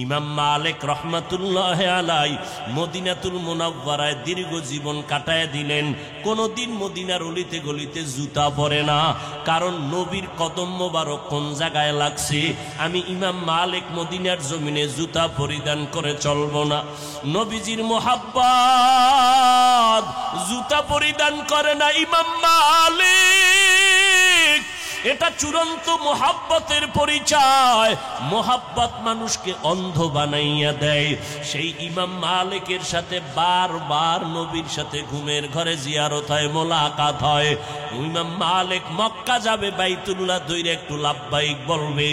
ইমাম মালিক রহমাতুল্লাহ আলাই মদিনাতুল মুনাওয়ারায় দীর্ঘ জীবন কাটায় দিলেন। কোনদিন মদিনার অলিতে গলিতে জুতা পরে না, কারণ নবীর কদম মোবারক কোন জায়গায় লাগছে। আমি ইমাম মালিক মদিনার জমিনে জুতা পরিধান করে চলবো না। নবীজির মুহাব্বত জুতা পরিধান করে না ইমাম মালিক। এটা চূড়ান্ত মোহাব্বতের পরিচয়। মোহাব্বত মানুষকে অন্ধ বানাইয়া দেয়। সেই ইমাম মালিকের সাথে বারবার নবীর সাথে ঘুমের ঘরে জিয়ারত হয়, মোলাকাত হয়। ইমাম মালিক মক্কা যাবে, বাইতুল্লাহ দইরে একটু লাব্বাইক বলবে,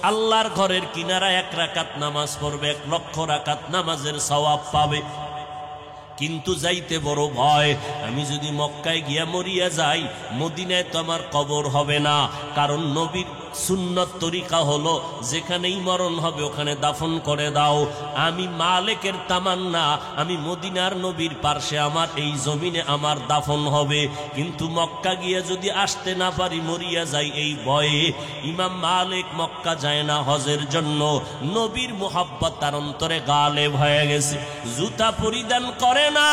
আল্লাহর ঘরের কিনারায় 1 রাকাত নামাজ পড়বে, 1 লক্ষ রাকাত নামাজের সওয়াব পাবে। কিন্তু যাইতে বড় ভয়, আমি যদি মক্কায় গিয়া মরিয়া যাই, মদিনায় তো আমার কবর হবে না। কারণ নবীর সুন্নত তরিকা হলো যেখানেই মরণ হবে ওখানে দাফন করে দাও। আমি মালিকের তামান্না, আমি মদিনার নবীর পার্শ্বে আমার এই জমিনে আমার দাফন হবে। কিন্তু মক্কা গিয়া যদি আসতে না পারি, মরিয়া যাই এই ভয়ে, ইমাম মালিক মক্কা যায় না হজের জন্য। নবীর মুহাব্বত তার অন্তরে গালেব হয়ে গেছে, জুতা পরিধান করে না।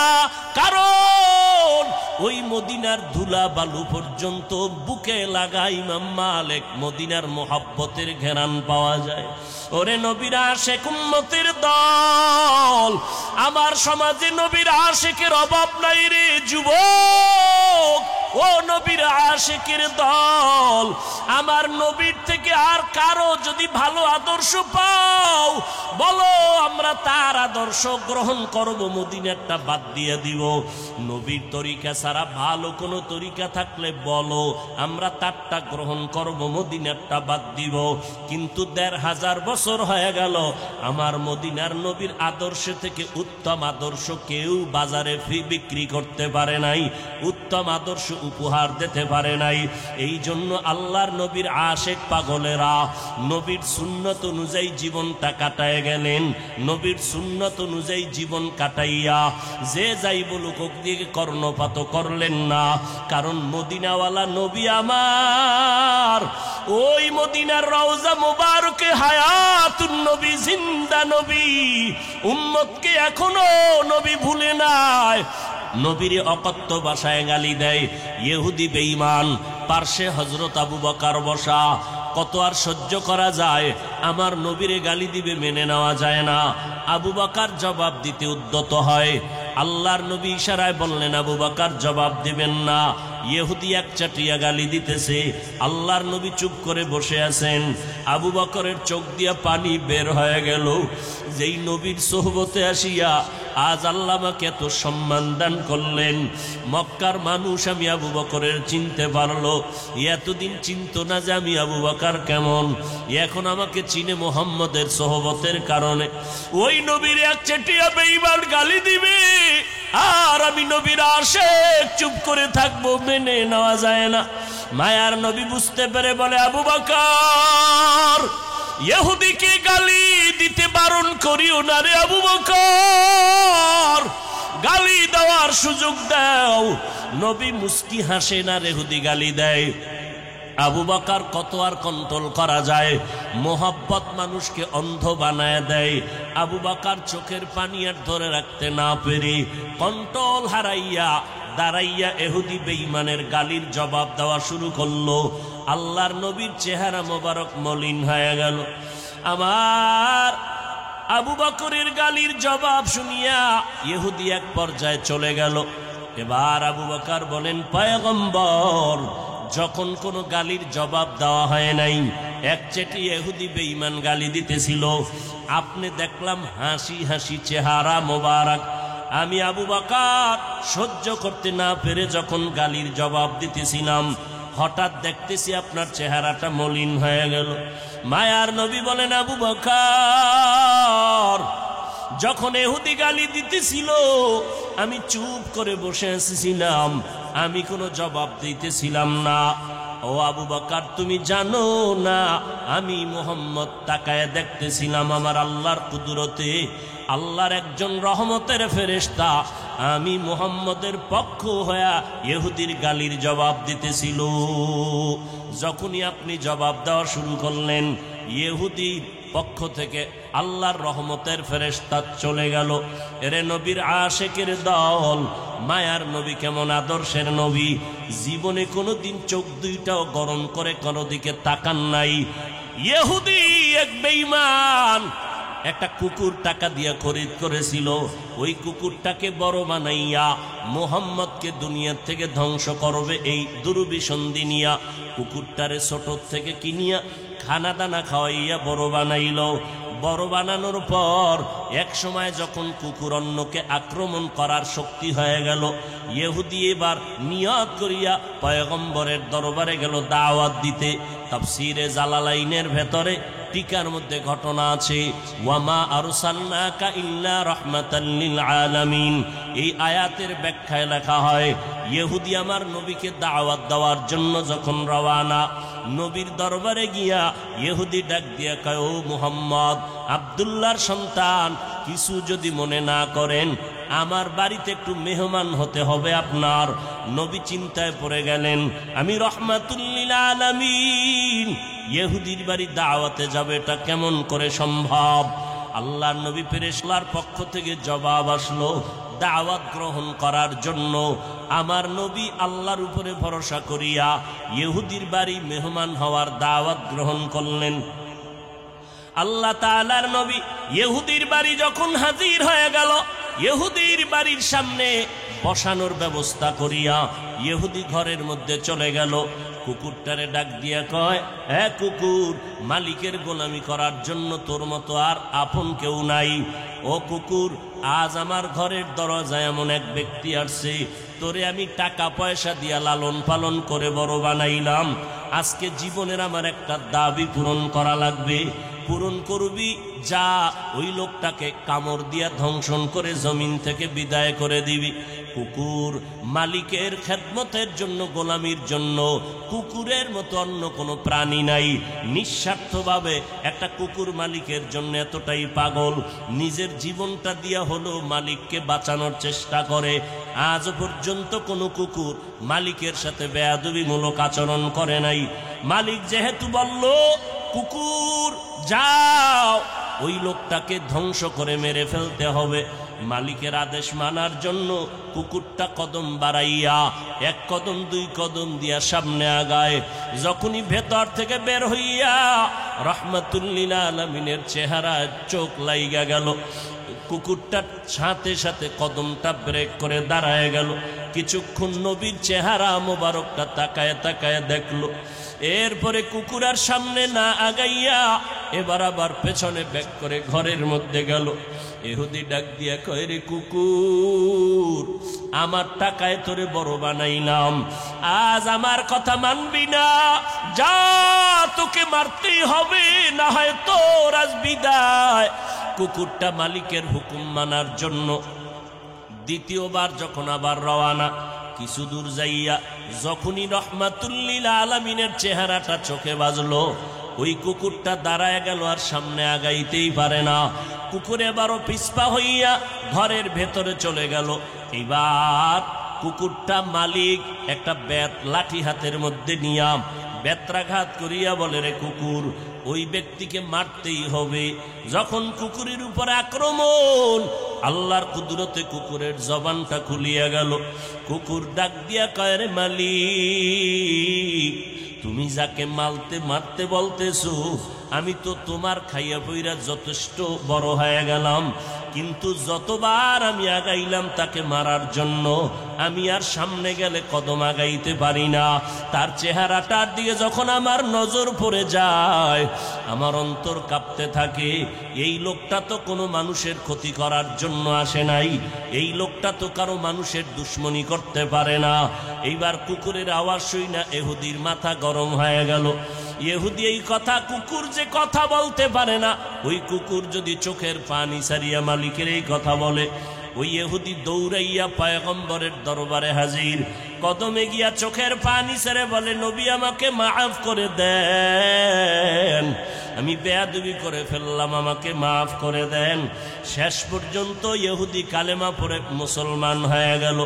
কারণ ওই মদিনার ধুলা বালু পর্যন্ত বুকে লাগা ইমাম মালিক মদিনার মুহাব্বতের ঘেরান পাওয়া যায়। ওরে নবীর আশিক উম্মতের দল, আমার সমাজে নবীর আশিকের অভাব নাই রে যুবক। ও নবীর আশিকের দল, আমার নবীর থেকে আর কারো যদি ভালো আদর্শ পাও, বলো আমরা তার আদর্শ গ্রহণ করব, মদিনারটা বাদ দিয়ে দিব। নবীর তরিকা ছাড়া ভালো কোনো তরিকা থাকলে বলো, আমরা তারটা গ্রহণ করব, মদিনারটা বাদ দিব। কিন্তু 1500 বছর হয়ে গেল, আমার মদিনার নবীর আদর্শ থেকে উত্তম আদর্শ কেউ বাজারে বিক্রি করতে পারে নাই, উত্তম আদর্শ উপহার দিতে পারে নাই। এই জন্য আল্লাহর নবীর আশিক পাগলেরা নবীর সুন্নত অনুযায়ী জীবনটা কাটায় গেলেন। নবীর সুন্নত অনুযায়ী জীবন কাটাইয়া যে যাই বলুক দিকে কর্ণপাত করলেন না। কারণ মদিনাওয়ালা নবী আমার, ওই মদিনার রওজা মুবারকে হায়াতুন নবী, জিন্দা নবী, উম্মতকে এখনো নবী ভুলে নাই। নবীর অকথ্য ভাষায় গালি দেয় ইহুদি বেঈমান, পার্শ্বে হযরত আবু বকর বসা। কত আর সহ্য করা যায়? আমার নবীরে গালি দিবে, মেনে নেওয়া যায় না। আবু বকর জবাব দিতে উদ্যত হয়। আল্লাহর নবী ইশারায় বললেন আবু বকর জবাব দিবেন না। ইহুদি এক চাটিয়া গালি দিতেছে, আল্লাহর নবী চুপ করে বসে আছেন। আবু বকরের চোখ দিয়া পানি বের হয়ে গেল। যেই নবীর সোহবতে আসিয়া আজ আল্লাহ আমাকে এত সম্মান দান করলেন, মক্কার মানুষ আমি আবু বকরের চিনতে পারলো। এতদিন চিনত না যে আমি আবু বকর কেমন, এখন আমাকে চিনে মুহাম্মদের সোহবতের কারণে। ওই নবীর এক চাটিয়া বেঈমান গালি দিবে, আর আমি নবীর আশিক চুপ করে থাকবো, মেনে নেওয়া যায় না। মায়ার নবী বুঝতে পেরে বলে, আবু বকর, ইহুদিকে গালি দিতে বারণ করিও না রে আবু বকর, গালি দেওয়ার সুযোগ দাও। নবী মুস্কি হাসেন আর ইহুদি গালি দেয়। আবু বকর কত আর কন্ট্রোল করা যায়? মোহাব্বত মানুষকে অন্ধ বানায় দেয়। আবু বকর চোখের পানি আর ধরে রাখতে না পেরে কন্ট্রোল হারাইয়া দাঁড়াইয়া ইহুদি বেঈমানের গালির জবাব দেওয়া শুরু করলো। আল্লাহর নবীর চেহারা মোবারক মলিন হয়ে গেল। আমার আবু বকরের গালির জবাব শুনিয়া ইহুদি এক পর্যায়ে চলে গেল। এবার আবু বকর বলেন, পয়গম্বর, যখন কোনো গালির জবাব দেওয়া হয় নাই, একচেটি ইহুদি বেঈমান গালি দিতেছিল, আপনি দেখলাম হাসি হাসি চেহারা মোবারক। আমি আবু বকর সহ্য করতে না পেরে যখন গালির জবাব দিতেছিলাম, হঠাৎ দেখতেছি আপনার চেহারাটা মলিন হয়ে গেল। মায়ার নবী বলেন, আবু বকর, যখন ইহুদি গালি দিতেছিল আমি চুপ করে বসে আসছিলাম, আমি কোনো জবাব দিতেছিলাম না। ও আবু বকর, তুমি জানো না আমি মুহাম্মদ তাকায় দেখতেছিলাম আমার আল্লাহর কুদরতে, আল্লাহর একজন রহমতের ফেরেশতা আমি মুহাম্মদের পক্ষ হয়ে ইহুদির গালির জবাব দিতেছিল। যখনই আপনি জবাব দেওয়া শুরু করলেন, ইহুদি পক্ষ থেকে আল্লাহর রহমতের ফেরেশতা চলে গেল। এরে নবীর আশেকের দল, মায়ার নবী কেমন আদর্শের নবী, জীবনে কোনোদিন চোখ দুইটাও গরম করে কোনো দিকে তাকান নাই। ইহুদি এক বেঈমান একটা কুকুর টাকা দিয়ে খরিদ করেছিল, ওই কুকুরটাকে বড় বানাইয়া মুহাম্মদকে দুনিয়া থেকে ধ্বংস করবে এই দুর্বিসন্ধি নিয়া কুকুরটারে ছোট থেকে কিনিয়া খানা দানা খাওয়াইয়া বড় বানাইল। বড় বানানোর পর এক সময় যখন কুকুর অন্যকে আক্রমণ করার শক্তি হয়ে গেল, ইহুদি এবার নিয়ত করিয়া পয়গম্বরের দরবারে গেল দাওয়াত দিতে। তাফসীরে জালালাইনের ভেতরে টিকার মধ্যে ঘটনা আছে, ওয়ামা আরসালনাকা ইল্লা রাহমাতাল লিল আলামিন। এই আয়াতের ব্যাখ্যায় লেখা হয়, ইহুদি আমার নবীকে দাওয়াত দেওয়ার জন্য যখন রওয়ানা, নবীর দরবারে গিয়া ইহুদি ডাক দিয়া কয়, ও মুহাম্মদ, আব্দুল্লাহর সন্তান, কিছু যদি মনে না করেন, আমার বাড়িতে একটু মেহমান হতে হবে আপনার। নবী চিন্তায় পড়ে গেলেন, আমি রাহমাতুল লিল আলামিন, ইহুদির বাড়ি দাওয়াতে যাবে, এটা কেমন করে সম্ভব? আল্লাহর নবী পেরেশলার পক্ষ থেকে জবাব আসলো, দাওয়াত গ্রহণ করার জন্য আমার নবী আল্লাহর উপরে ভরসা করিয়া ইহুদির বাড়ি মেহমান হওয়ার দাওয়াত গ্রহণ করলেন। আল্লাহ তাআলার নবী ইহুদির বাড়ি যখন হাজির হয়ে গেল, ইহুদির বাড়ির সামনে বসানোর ব্যবস্থা করিয়া ইহুদি ঘরের মধ্যে চলে গেল। কুকুরটারে ডাক দিয়া কয়, এ কুকুর, মালিকের গোলামি করার জন্য তোর মতো আর আপন কেউ নাই। ও কুকুর, আজ আমার ঘরের দরজায় এমন এক ব্যক্তি আসছে, তোরে আমি টাকা পয়সা দিয়া লালন পালন করে বড় বানাইলাম। আজকে জীবনের আমার একটা দাবি পূরণ করা লাগবে, পূরণ করবি। যা, ওই লোকটাকে কামড় দিয়া ধ্বংসন করে জমিন থেকে বিদায় করে দিবি। কুকুর মালিকের খেদমতের জন্য, গোলামির জন্য কুকুরের মতো অন্য কোনো প্রাণী নাই। নিঃস্বার্থভাবে একটা কুকুর মালিকের জন্য এতটাই পাগল, নিজের জীবনটা দিয়া হলো মালিককে বাঁচানোর চেষ্টা করে। আজ পর্যন্ত কোনো কুকুর মালিকের সাথে বেয়াদবিমূলক আচরণ করে নাই। মালিক যেহেতু বলল, কুকুর যাও, ওই লোকটাকে ধ্বংস করে মেরে ফেলতে হবে, মালিকের আদেশ মানার জন্য কুকুরটা কদম বাড়াইয়া এক কদম দুই কদম দিয়া সামনে আগায়। যখনই ভেতর থেকে বের হইয়া রাহমাতুল লিল আলামিনের চেহারা চোখ লাইগা গেল, কুকুরটার সাথে সাথে কদমটা ব্রেক করে দাঁড়ায় গেল। কিছুক্ষণ নবীর চেহারা মোবারকটা তাকায় তাকায় দেখলো। এরপরে কুকুরের সামনে না আগাইয়া এবার আবার পেছনে ব্যাক করে ঘরের মধ্যে গেল। ইহুদি ডাক দিয়া কয়, রে কুকুর, আমার টাকায় তোরে বড় বানাইলাম, আজ আমার কথা মানবি না, যা, তোকে মারতেই হবে, না হয় তোর আজ বিদায়। কুকুরটা মালিকের হুকুম মানার জন্য দ্বিতীয়বার যখন আবার রওয়ানা, কিছু দূর যাইয়া যখনই রাহমাতুল লিল আলামিনের চেহারাটা চোখে বাজলো, ওই কুকুরটা দাঁড়ায় গেল, আর সামনে আগাইতেই পারে না। কুকুর এবারও পিছপা হইয়া ঘরের ভেতরে চলে গেল। এবার কুকুরটা মালিক একটা বেত লাঠি হাতের মধ্যে নিয়া বেত্রাঘাত করিয়া বলে, রে কুকুর, ওই ব্যক্তিকে মারতেই হবে। যখন কুকুরের উপর আক্রমণ, আল্লাহর কুদরতে কুকুরের জবানটা খুলিয়া গেল। কুকুর ডাক দিয়া কয়, রে মালিক, তুমি যাকে মারতে বলতেছো, আমি তো তোমার খাইয়া পইরা যথেষ্ট বড় হয়ে গেলাম, কিন্তু যতবার আমি আগাইলাম তাকে মারার জন্য, আমি আর সামনে গেলে কদম আগাইতে পারি না। তার চেহারাটার দিকে যখন আমার নজর পড়ে যায়, আমার অন্তর কাঁপতে থাকে। এই লোকটা তো কোনো মানুষের ক্ষতি করার জন্য আসে নাই, এই লোকটা তো কারো মানুষের দুশ্মনী করতে পারে না। এইবার কুকুরের আওয়াজ শুই না ইহুদির মাথা গরম হয়ে গেল। ইহুদি এই কথা, কুকুর যে কথা বলতে পারে না, ওই কুকুর যদি চোখের পানি সারিয়া মালিকের এই কথা বলে, ওই ইহুদি দৌড়াইয়া পয়গম্বরের দরবারে হাজির। কদমে গিয়া চোখের পানি ছেড়ে বলে, নবী আমাকে মাফ করে দেন, আমি বেয়াদবি করে ফেললাম, আমাকে মাফ করে দেন। শেষ পর্যন্ত ইহুদি কালেমা পড়ে মুসলমান হয়ে গেল।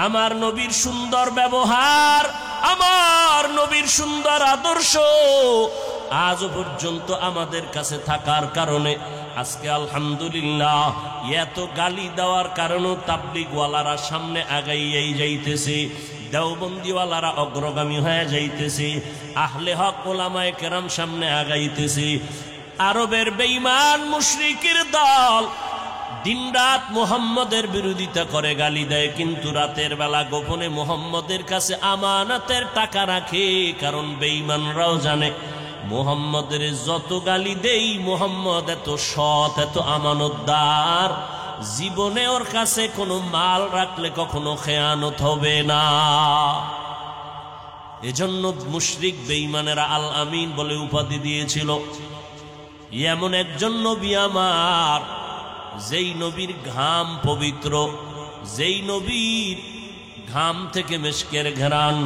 আমার নবীর সুন্দর ব্যবহার, আমার নবীর সুন্দর আদর্শ আজও পর্যন্ত আমাদের কাছে থাকার কারণে আজকে আলহামদুলিল্লাহ এত গালি দেওয়ার কারণেও তাবলিগওয়ালারা সামনে আগাইয়াই যাইতেছে, দেওবন্দিওয়ালারা অগ্রগামী হয়ে যাইতেছে, আহলে হক ওলামায়ে কেরাম সামনে আগাইতেছে। আরবের বেঈমান মুশরিকের দল দিনরাত মুহাম্মদের বিরোধিতা করে, গালি দেয়, কিন্তু রাতের বেলা গোপনে মুহাম্মদের কাছে আমানতের টাকা রাখে। কারণ বেঈমানরাও জানে মুহাম্মদের যত গালি দেই মুহাম্মদ এত সৎ, এত আমানতদার, জীবনে ওর কাছে কোনো মাল রাখলে কখনো খেয়ানত হবে না। এজন্য মুশরিক বেঈমানেরা আল আমিন বলে উপাধি দিয়েছিল। এমন একজন নবী আমার, যেই নবীর ঘাম পবিত্র, যেই নবীর ঘাম থেকে মেশকের ঘ্রাণ।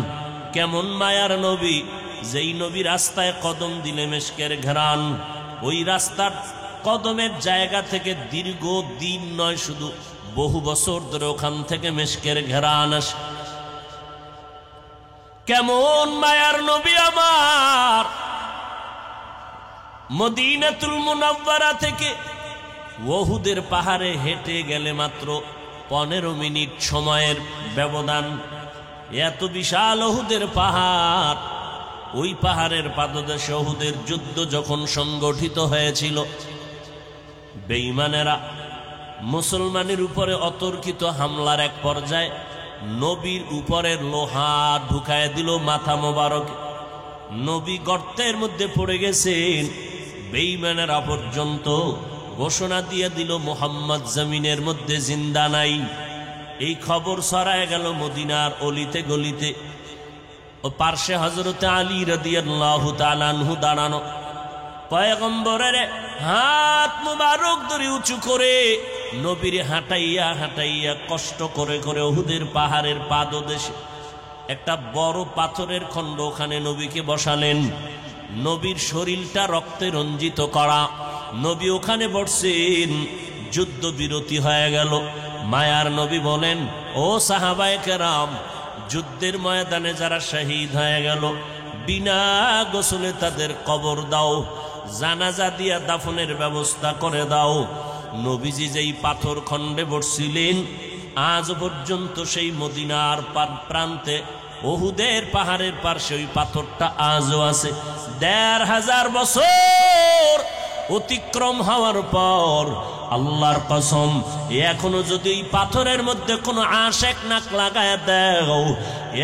কেমন মায়ার নবী, যেই নবী রাস্তায় কদম দিলে মেশকের ঘ্রাণ। ওই রাস্তার কদমের জায়গা থেকে দীর্ঘ দিন নয়, শুধু বহু বছর ধরে ওখান থেকে মেশকের ঘ্রাণ আসে। কেমন মায়ার নবী আমার, মদিনাতুল মুনাওয়ারা থেকে ওহুদের পাহাড়ে হেঁটে গেলে মাত্র 15 মিনিট সময়ের ব্যবধান। এত বিশাল ওহুদের পাহাড়, ওই পাহাড়ের পাদদেশে ওহুদের যুদ্ধ যখন সংগঠিত হয়েছিল, বেঈমানেরা মুসলমানের উপরে অতর্কিত হামলার এক পর্যায়ে নবীর উপরের লোহা ঢুকায় দিল মাথা মোবারক। নবী গর্তের মধ্যে পড়ে গেছেন। বেঈমানেরা পর্যন্ত ঘোষণা দিয়ে দিল মুহাম্মদ জমিনের মধ্যে জিন্দা নাই। এই খবর ছড়ায় গেল মদিনার অলিতে গলিতে। ও পার্শ্বে হযরত আলী রাদিয়াল্লাহু তাআলা আনহু দাঁড়ানো, পয়গম্বরের হাত মুবারক ধরে উঁচু করে নবীর হাঁটাইয়া হাঁটাইয়া কষ্ট করে করে উহুদের পাহাড়ের পাদদেশে একটা বড় পাথরের খণ্ড, ওখানে নবীকে বসালেন। নবীর শরীরটা রক্তে রঞ্জিত করা, নবী ওখানে বসছেন। যুদ্ধ বিরতি হয়ে গেল। মায়ার নবী বলেন, ও সাহাবায়ে কেরাম, যুদ্ধের ময়দানে যারা শহীদ হয়ে গেল, বিনা গোসলে তাদের কবর দাও, জানাজা দিয়া দাফনের ব্যবস্থা করে দাও। নবীজি যেই পাথর খণ্ডে বসছিলেন, আজ পর্যন্ত সেই মদিনার প্রান্তে উহুদের পাহাড়ের পার্শ্বে ওই পাথরটা আজও আছে। 1500 বছর অতিক্রম হওয়ার পর আল্লাহর কসম, এখনো যদি এই পাথরের মধ্যে কোনো আশেক নাক লাগায় দাও,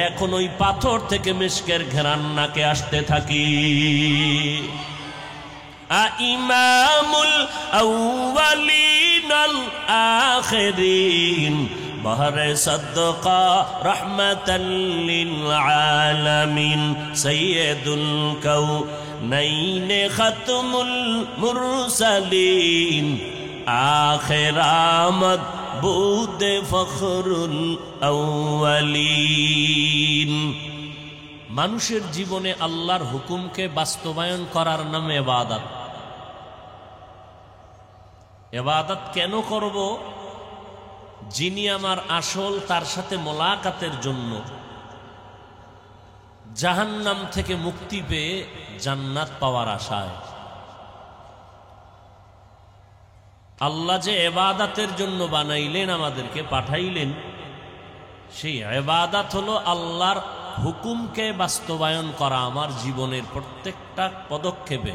এখন ওই পাথর থেকে মিশকের ঘেরান নাকে আসতে থাকি। ইমামুল আউয়ালিন আল আখিরিন বহরে সদকা রহমাতাল লিল আলামিন সাইয়্যিদুল কাউনাইন খাতমুল মুরসালিন আখির আমদ বুদে ফখরুল আউয়ালিন। মানুষের জীবনে আল্লাহর হুকুমকে বাস্তবায়ন করার নাম ইবাদত। ইবাদত কেন করব? যিনি আমার আসল, তার সাথে মোলাকাতের জন্য, জাহান্নাম থেকে মুক্তি পেয়ে জান্নাত পাওয়ার আশায়। আল্লাহ যে ইবাদতের জন্য বানাইলেন, আমাদেরকে পাঠাইলেন, সেই ইবাদত হলো আল্লাহর হুকুমকে বাস্তবায়ন করা আমার জীবনের প্রত্যেকটা পদক্ষেপে।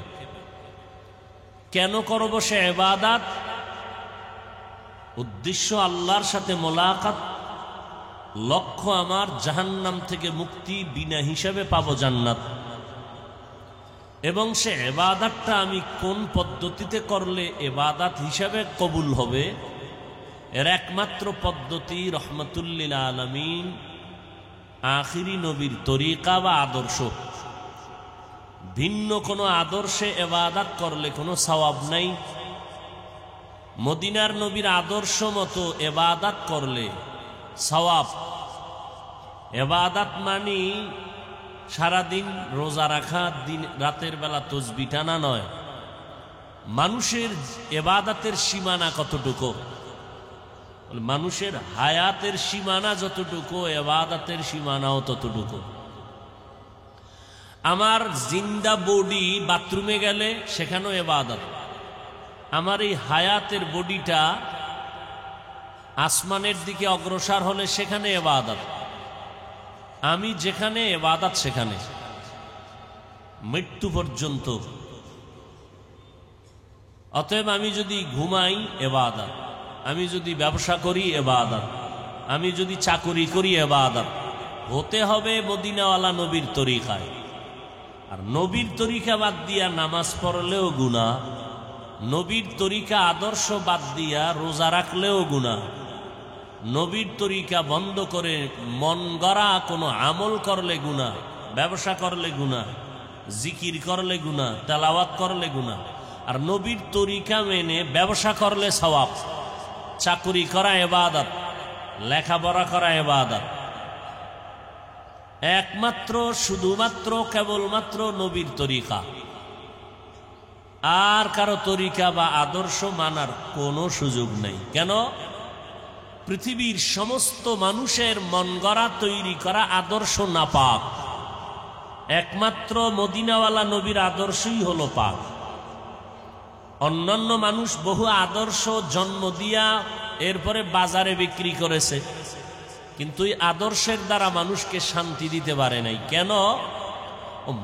কেন করব সে ইবাদত? উদ্দেশ্য আল্লাহর সাথে মোলাকাত, লক্ষ্য আমার জাহান্নাম থেকে মুক্তি, বিনা হিসাবে পাবো জান্নাত। এবং সে ইবাদতটা আমি কোন পদ্ধতিতে করলে ইবাদত হিসাবে কবুল হবে, এর একমাত্র পদ্ধতি রহমাতুল লিল আলামিন আখিরি নবীর তরিকা বা আদর্শ। ভিন্ন কোনো আদর্শে ইবাদত করলে কোনো সওয়াব নাই। মদিনার নবীর আদর্শ মতো ইবাদত করলে সওয়াব। ইবাদত মানি সারাদিন রোজা রাখা, দিন রাতের বেলা তসবিহ টানা নয়। মানুষের ইবাদতের সীমানা কতটুকু? মানুষের হায়াতের সীমানা যতটুকু, ইবাদতের সীমানাও ততটুকু। আমার জিন্দা বডি বাথরুমে গেলে সেখানেও ইবাদত। আমার এই হায়াতের বডিটা আসমানের দিকে অগ্রসর হলে সেখানে ইবাদত। আমি যেখানে ইবাদত সেখানে, মৃত্যু পর্যন্ত। অতএব আমি যদি ঘুমাই ইবাদত, আমি যদি ব্যবসা করি ইবাদত, আমি যদি চাকুরি করি ইবাদত। হতে হবে মদিনাওয়ালা নবীর তরিকায়। আর নবীর তরিকা বাদ দিয়া নামাজ পড়লেও গুনাহ, নবীর তরিকা আদর্শ বাদ দিয়া রোজা রাখলেও গুনাহ, নবীর তরিকা বন্ধ করে মন গড়া কোনো আমল করলে গুনাহ, ব্যবসা করলে গুনাহ, জিকির করলে গুনাহ, তেলাওয়াত করলে গুনাহ। আর নবীর তরিকা মেনে ব্যবসা করলে সওয়াব, চাকুরি করা ইবাদত, লেখাপড়া করা ইবাদত। একমাত্র শুধুমাত্র কেবলমাত্র নবীর তরিকা, আর কারো তরিকা বা আদর্শ মানার কোনো সুযোগ নেই। কেন? পৃথিবীর সমস্ত মানুষের মন গড়া তৈরি করা আদর্শ নাপাক, একমাত্র মদিনাওয়ালা নবীর আদর্শই হলো পাক। অন্যান্য মানুষ বহু আদর্শ জন্ম দিয়া এরপরে বাজারে বিক্রি করেছে, কিন্তু এই আদর্শের দ্বারা মানুষকে শান্তি দিতে পারে নাই। কেন?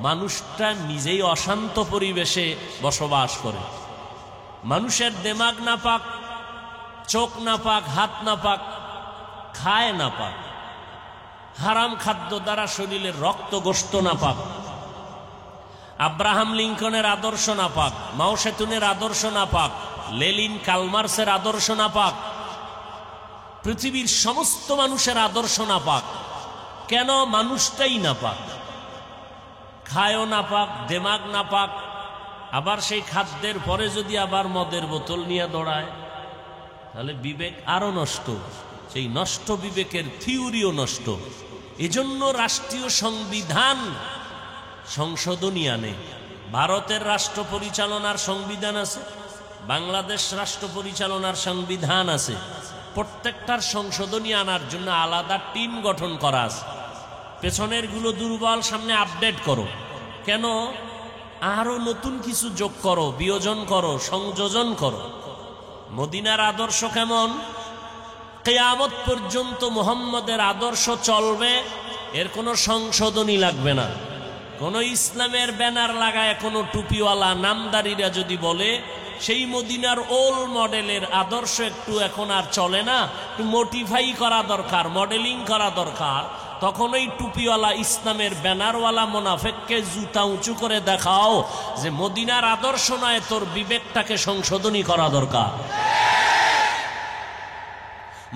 মানুষটা নিজেই অশান্ত পরিবেশে বসবাস করে। মানুষের দেমাগ নাপাক, চোখ নাপাক, হাত নাপাক, খায় নাপাক, হারাম খাদ্য দ্বারা শরীরের রক্ত গোশত নাপাক। আব্রাহাম লিঙ্কনের আদর্শ নাপাক, মাও সেতুনের আদর্শ নাপাক, লেনিন কালমার্সের আদর্শ নাপাক, পৃথিবীর সমস্ত মানুষের আদর্শ নাপাক। কেন? মানুষটাই নাপাক, খায়ও নাপাক, দেমাগ নাপাক। আবার সেই খাদ্যের পরে যদি আবার মদের বোতল নিয়ে দৌড়ায়, তাহলে বিবেক আরো নষ্ট, সেই নষ্ট বিবেকের থিওরিও নষ্ট। এজন্য রাষ্ট্রীয় সংবিধান সংশোধনী আনে। ভারতের রাষ্ট্র পরিচালনার সংবিধান আছে, বাংলাদেশ রাষ্ট্র পরিচালনার সংবিধান আছে। প্রত্যেকটার সংশোধনী আনার জন্য আলাদা টিম গঠন করা আছে। পেছনের গুলো দুর্বল, সামনে আপডেট করো। কেন? আরো নতুন কিছু যোগ করো, বিয়োজন করো, সংযোজন করো। মদিনার আদর্শ কেমন? কিয়ামত পর্যন্ত মুহাম্মদের আদর্শ চলবে, এর কোনো সংশোধনী লাগবে না। কোন ইসলামের ব্যানার লাগায় কোনো টুপিওয়ালা নামদারিরা যদি বলে সেই মদিনার ওল্ড মডেলের আদর্শ একটু এখন আর চলে না, একটু মডিফাই করা দরকার, মডেলিং করা দরকার, তখন ওই টুপিওয়ালা ইসলামের ব্যানারওয়ালা মুনাফিককে জুতা উঁচু করে দেখাও যে মদিনার আদর্শ নয়, তোর বিবেকটাকে সংশোধনী করা দরকার।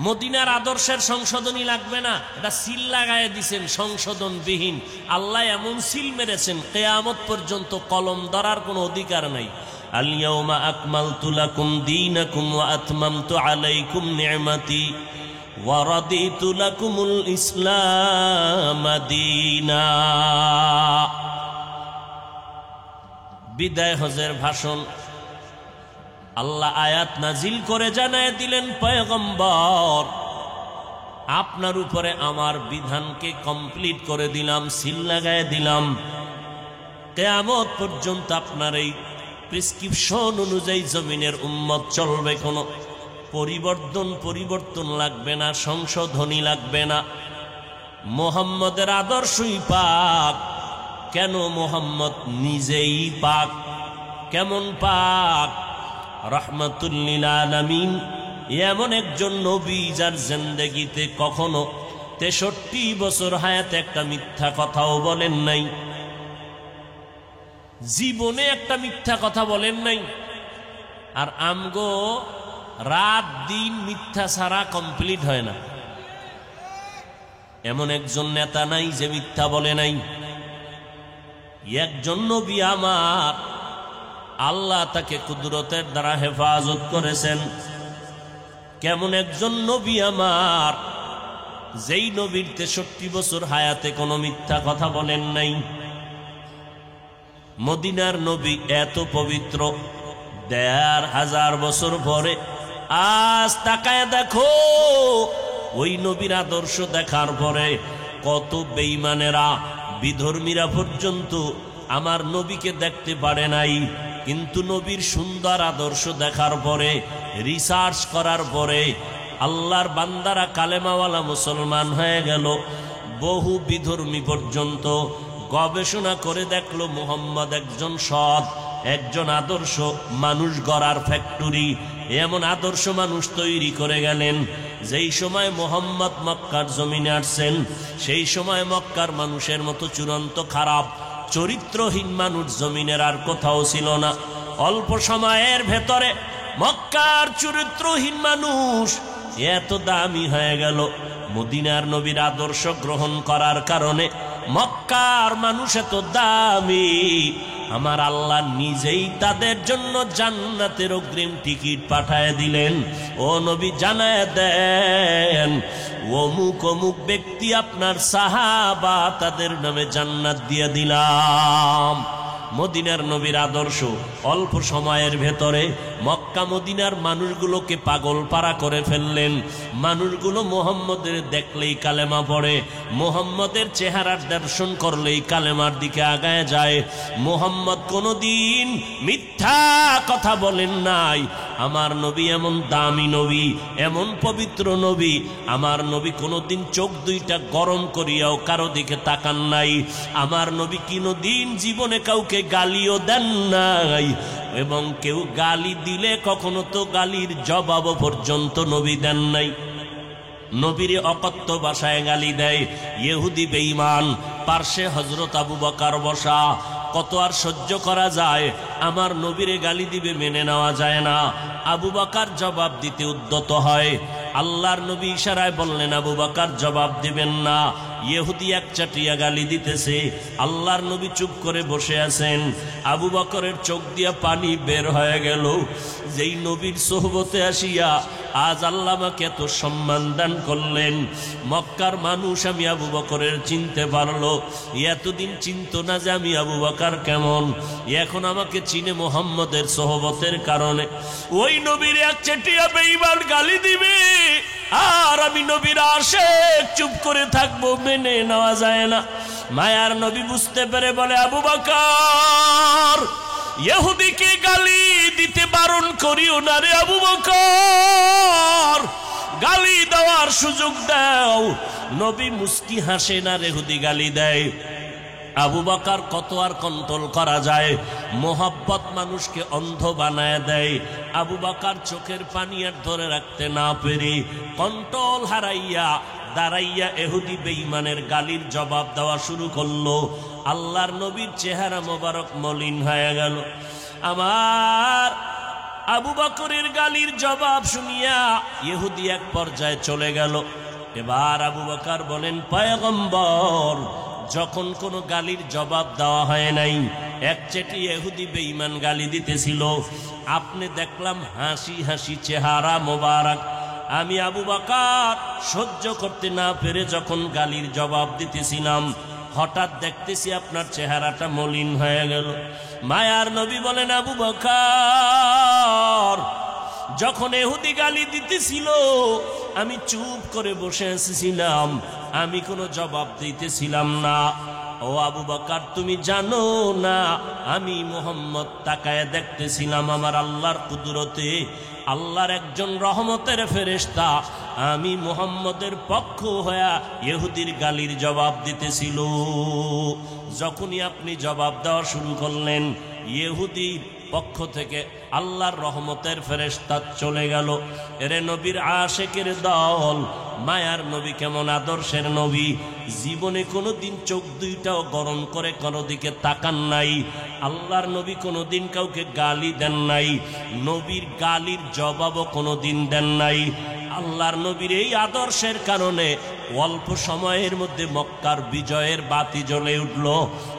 মদিনার আদর্শের সংশোধনী লাগবে না, এটা সিল লাগায় দিছেন সংশোধনবিহীন। আল্লাহ এমন সিল মেরেছেন কিয়ামত পর্যন্ত কলম ধরার কোনো অধিকার নাই। আল ইয়াউমা আকমালতু লাকুম দীনাকুম ওয়া আতমামতু আলাইকুম নি'মাতি ওয়া রাদিতু লাকুমুল ইসলাম দীনা। বিদায় হজের ভাষণ আল্লাহ আয়াত নাজিল করে জানায় দিলেন, পয়গম্বর আপনার উপরে আমার বিধানকে কমপ্লিট করে দিলাম, সিল লাগায় দিলাম। কিয়ামত পর্যন্ত আপনার এই প্রেসক্রিপশন অনুযায়ী জমিনের উম্মত চলবে, কোনো পরিবর্তন লাগবে না, সংশোধনী লাগবে না। মুহাম্মদের আদর্শই পাক। কেন? মুহাম্মদ নিজেই পাক। কেমন পাক? রাহমাতুল লিল আলামিন, এমন একজন নবী যার জিন্দেগিতে কখনো 63 বছর হায়াতে একটা মিথ্যা কথাও বলেন নাই, জীবনে একটা মিথ্যা কথা বলেন নাই। আর আমগো রাত দিন মিথ্যা ছাড়া কমপ্লিট হয় না। এমন একজন নেতা নাই যে মিথ্যা বলে নাই। একজন নবী আমার, আল্লাহ তাকে কুদরতের দ্বারা হেফাজত করেছেন। কেমন একজন নবী আমার, যেই নবীর 63 বছর হায়াতে কোনো মিথ্যা কথা বলেন নাই। মদিনার নবী এত পবিত্র, 1500 বছর পরে আজ তাকায় দেখো, ওই নবীর আদর্শ দেখার পরে কত বেঈমানেরা বিধর্মীরা পর্যন্ত আমার নবীকে দেখতে পারে নাই, কিন্তু নবীর সুন্দর আদর্শ দেখার পরে, রিসার্চ করার পরে আল্লাহর বান্দারা কালেমাওয়ালা মুসলমান হয়ে গেল। বহু বিধর্মী পর্যন্ত গবেষণা করে দেখলো মুহাম্মদ একজন সৎ, একজন আদর্শ মানুষ গড়ার ফ্যাক্টরি। এমন আদর্শ মানুষ তৈরি করে গেলেন। যেই সময় মুহাম্মদ মক্কার জমিনে আসছেন, সেই সময় মক্কার মানুষের মতো চূড়ান্ত খারাপ চরিত্রহীন মানুষ জমিনের আর কোথাও ছিল না। অল্প সময়ের ভেতরে মক্কার চরিত্রহীন মানুষ এত দামি হয়ে গেল। মদিনার নবীর আদর্শ গ্রহণ করার কারণে মক্কার মানুষ এত দামি, আমার আল্লাহ নিজেই তাদের জন্য জান্নাতের অগ্রিম টিকিট পাঠায় দিলেন। ও নবী জানায় দেন, অমুক অমুক ব্যক্তি আপনার সাহাবা, তাদের নামে জান্নাত দিয়ে দিলাম। মদিনার নবীর আদর্শ অল্প সময়ের ভেতরে মক্কা মদিনার মানুষগুলোকে পাগল পারা করে ফেললেন। মানুষগুলো মুহাম্মদের দেখলেই কালেমা পড়ে, মুহাম্মদের চেহারার দর্শন করলেই কালেমার দিকে আগায় যায়। মুহাম্মদ কোনোদিন মিথ্যা কথা বলেন নাই। আমার নবী এমন দামি নবী, এমন পবিত্র নবী, আমার নবী কোনোদিন চোখ দুইটা গরম করিয়াও কারো দিকে তাকান নাই। আমার নবী কোনোদিন জীবনে কাউকে গালিও দেন নাই, এবং কেউ গালি দিলে কখনো তো গালির জবাব পর্যন্ত নবী দেন নাই। নবীর অকথ্য ভাষায় গালি দেয় ইহুদি বেঈমান। পার্শ্বে হযরত আবু বকর বসা, কত আর সহ্য করা যায়? আমার নবীরে গালি দিবে, মেনে নেওয়া যায় না। আবু বকর জবাব দিতে উদ্যত হয়। আল্লাহর নবী ইশারায় বললেন, আবু বকর জবাব দিবেন না। ইহুদি এক চাটিয়া গালি দিতেছে, আল্লাহর নবী চুপ করে বসে আছেন। আবু বকরের চোখ দিয়া পানি বের হয়ে গেল। যেই নবীর সোহবতে আসিয়া আজ আল্লাহ আমাকে এত সম্মান দান করলেন, মক্কার মানুষ আমি আবু বকরের চিনতে পারলো। এতদিন চিনত না যে আমি আবু বকর কেমন, এখন আমাকে চিনে মুহাম্মদের সোহবতের কারণে। ওই নবীর এক চাটিয়া বেঈমান গালি দিবে, আর আমি নবীর আশিক চুপ করে থাকবো, মেনে নেওয়া যায় না। মায়ার নবী বুঝতে পেরে বলে, আবু বকর, ইহুদিকে গালি দিতে বারণ করিও না রে আবু বকর, গালি দেওয়ার সুযোগ দাও। নবী মুস্কি হাসে না, ইহুদি গালি দেয়। আবু বকর কত আর কন্ট্রোল করা যায়? মোহাব্বত মানুষকে অন্ধ বানায় দেয়। আবু বকর চোখের পানি আর ধরে রাখতে না পেরে কন্ট্রোল হারাইয়া দাঁড়াইয়া ইহুদি বেঈমানের গালির জবাব দেওয়া শুরু করলো। আল্লাহর নবীর চেহারা মোবারক মলিন হয়ে গেল। আমার আবু বকরের গালির জবাব শুনিয়া ইহুদি এক পর্যায়ে চলে গেল। এবার আবু বকর বলেন, পয়গম্বর, যখন কোনো গালির জবাব দেওয়া হয় নাই, একচেটি ইহুদি বেঈমান গালি দিতেছিল, আপনি দেখলাম হাসি হাসি চেহারা মোবারক। আমি আবু বকর সহ্য করতে না পেরে যখন গালির জবাব দিতেছিলাম, হঠাৎ দেখতেছি আপনার চেহারাটা মলিন হয়ে গেল। মায়ার নবী বলেন, আবু বকর, যখন ইহুদি গালি দিতেছিল আমি চুপ করে বসে আসছিলাম, আমি কোনো জবাব দিতেছিলাম না। ও আবু বকর, তুমি জানো না আমি মুহাম্মদ তাকায় দেখতেছিলাম আমার আল্লাহর কুদরতে, আল্লাহর একজন রহমতের ফেরেশতা আমি মুহাম্মদের পক্ষ হয়ে ইহুদির গালির জবাব দিতেছিল। যখনই আপনি জবাব দেওয়া শুরু করলেন, ইহুদির পক্ষ থেকে আল্লাহর রহমতের ফেরেশতা চলে গেল। এরে নবীর আশিকের দল, মায়ার নবী কেমন আদর্শের নবী, জীবনে কোনোদিন চোখ দুইটাও গরম করে কোনো দিকে তাকান নাই। আল্লাহর নবী কোনোদিন কাউকে গালি দেন নাই, নবীর গালির জবাবও কোনোদিন দেন নাই। আল্লাহর নবীর এই আদর্শের কারণে অল্প সময়ের মধ্যে মক্কার বিজয়ের বাতি জ্বলে উঠল।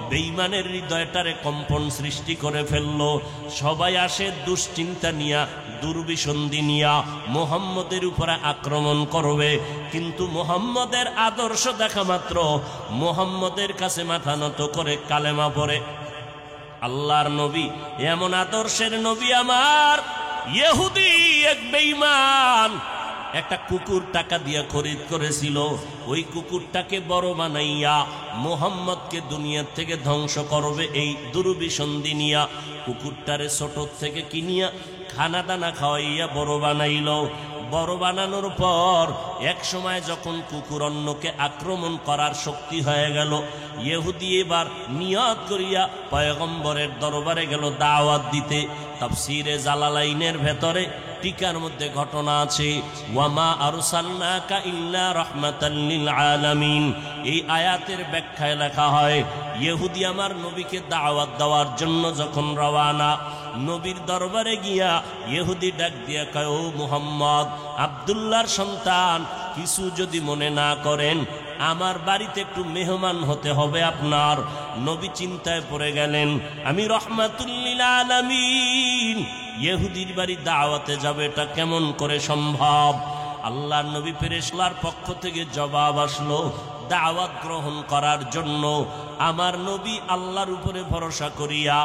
বেঈমানের হৃদয়টারে কম্পন সৃষ্টি করে ফেলল। সবাই আসে দুশ্চিন্তা নিয়া, দুর্বিসন্ধি নিয়া মুহাম্মদের উপরে আক্রমণ করবে, কিন্তু মুহাম্মদের আদর্শ দেখা মাত্র মুহাম্মদের কাছে মাথা নত করে কালেমা পড়ে। আল্লাহর নবী এমন আদর্শের নবী আমার। ইহুদি এক বেঈমান একটা কুকুর টাকা দিয়ে খরিদ করেছিল। ওই কুকুরটাকে বড় বানাইয়া মুহাম্মদকে দুনিয়া থেকে ধ্বংস করবে এই দুর্বিসন্ধি নিয়া কুকুরটারে ছোট থেকে কিনিয়া খানা দানা খাওয়াইয়া বড় বানাইল। বড় বানানোর পর এক সময় যখন কুকুর অন্যকে আক্রমণ করার শক্তি হয়ে গেল, ইহুদি এবার নিয়ত করিয়া পয়গম্বরের দরবারে গেল দাওয়াত দিতে। তাফসীরে জালালাইনের ভেতরে টিকার মধ্যে ঘটনা আছে, ওয়ামা আরসালনাকা ইল্লা রাহমাতাল লিল আলামিন। এই আয়াতের ব্যাখ্যায় লেখা হয়, ইহুদি আমার নবীকে দাওয়াত দেওয়ার জন্য যখন রওয়ানা, নবীর দরবারে গিয়া ইহুদি ডাক দিয়া কয়, ও মুহাম্মদ, আব্দুল্লাহর সন্তান, কিছু যদি মনে না করেন, আমার বাড়িতে একটু মেহমান হতে হবে আপনার। নবী চিন্তায় পড়ে গেলেন, আমি রাহমাতুল লিল আলামিন, ইহুদির বাড়ি দাওয়াতে যাবে, এটা কেমন করে সম্ভব? আল্লাহর নবী পেরেশলার পক্ষ থেকে জবাব আসলো, দাওয়াত গ্রহণ করার জন্য আমার নবী আল্লাহর উপরে ভরসা করিয়া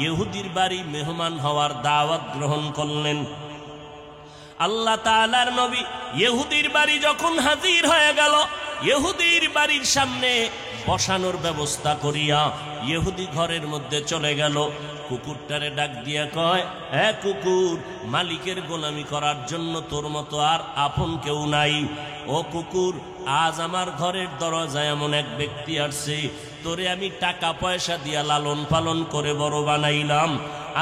ইহুদির বাড়ি মেহমান হওয়ার দাওয়াত গ্রহণ করলেন। আল্লাহ তাআলার নবী ইহুদির বাড়ি যখন হাজির হয়ে গেল, ইহুদির বাড়ির সামনে বসানোর ব্যবস্থা করিয়া ইহুদি ঘরের মধ্যে চলে গেল। কুকুরটারে ডাক দিয়া কয়, হ্যাঁ কুকুর, মালিকের গোলামি করার জন্য তোর মতো আর আপন কেউ নাই। ও কুকুর, আজ আমার ঘরের দরজায় এমন এক ব্যক্তি আসছে, তোরে আমি টাকা পয়সা দিয়া লালন পালন করে বড় বানাইলাম।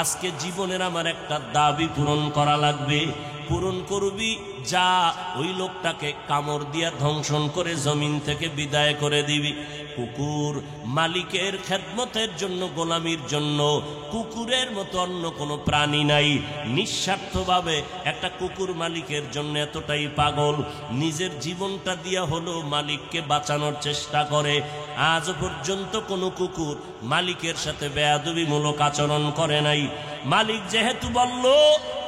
আজকে জীবনের আমার একটা দাবি পূরণ করা লাগবে, পূরণ করবি। যা, ওই লোকটাকে কামড় দিয়া ধ্বংসন করে জমিন থেকে বিদায় করে দিবি। কুকুর মালিকের খেদমতের জন্য, গোলামির জন্য কুকুরের মতো অন্য কোনো প্রাণী নাই। নিঃস্বার্থভাবে একটা কুকুর মালিকের জন্য এতটাই পাগল, নিজের জীবনটা দিয়া হলো মালিককে বাঁচানোর চেষ্টা করে। আজ পর্যন্ত কোনো কুকুর মালিকের সাথে বেয়াদবিমূলক আচরণ করে নাই। মালিক যেহেতু বলল,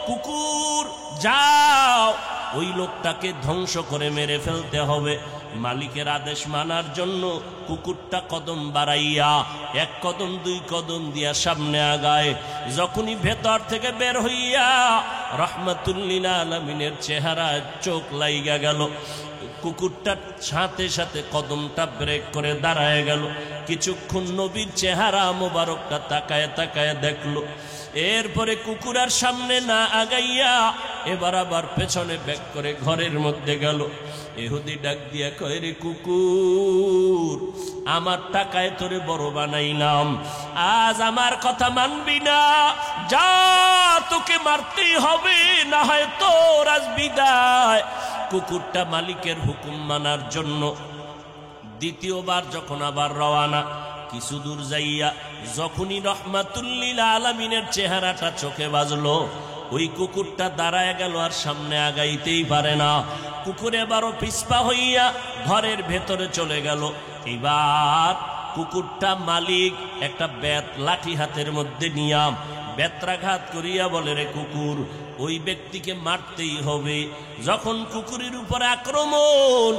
কুকুর যাও, ওই লোকটাকে ধ্বংস করে মেরে ফেলতে হবে, মালিকের আদেশ মানার জন্য কুকুরটা কদম বাড়াইয়া এক কদম দুই কদম দিয়া সামনে আগায়। যখনই ভেতর থেকে বের হইয়া রাহমাতুল লিল আলামিনের চেহারা চোখ লাইগা গেল, কুকুরটার সাথে সাথে কদমটা ব্রেক করে দাঁড়ায় গেল। কিছুক্ষণ নবীর চেহারা মোবারকটা তাকায় তাকায় দেখলো। এরপরে কুকুরের সামনে না আগাইয়া এবার আবার পেছনে ব্যাক করে ঘরের মধ্যে গেল। ইহুদি ডাক দিয়া কয়, রে কুকুর, আমার টাকায় তোরে বড় বানাইলাম, আজ আমার কথা মানবি না, যা, তোকে মারতেই হবে, না হয় তোর আজ বিদায়। কুকুরটা মালিকের হুকুম মানার জন্য দ্বিতীয়বার যখন আবার রওয়ানা, কিছু দূর যাইয়া যখনই রাহমাতুল লিল আলামিনের চেহারাটা চোখে বাজলো, ওই কুকুরটা দাঁড়ায় গেল, আর সামনে আগাইতেই পারে না। কুকুর এবারও পিছপা হইয়া ঘরের ভেতরে চলে গেল। এবার কুকুরটা মালিক একটা বেত লাঠি হাতের মধ্যে নিয়া বেত্রাঘাত করিয়া বলে, রে কুকুর, ওই ব্যক্তিকে মারতেই হবে। যখন কুকুরের উপর আক্রমণ,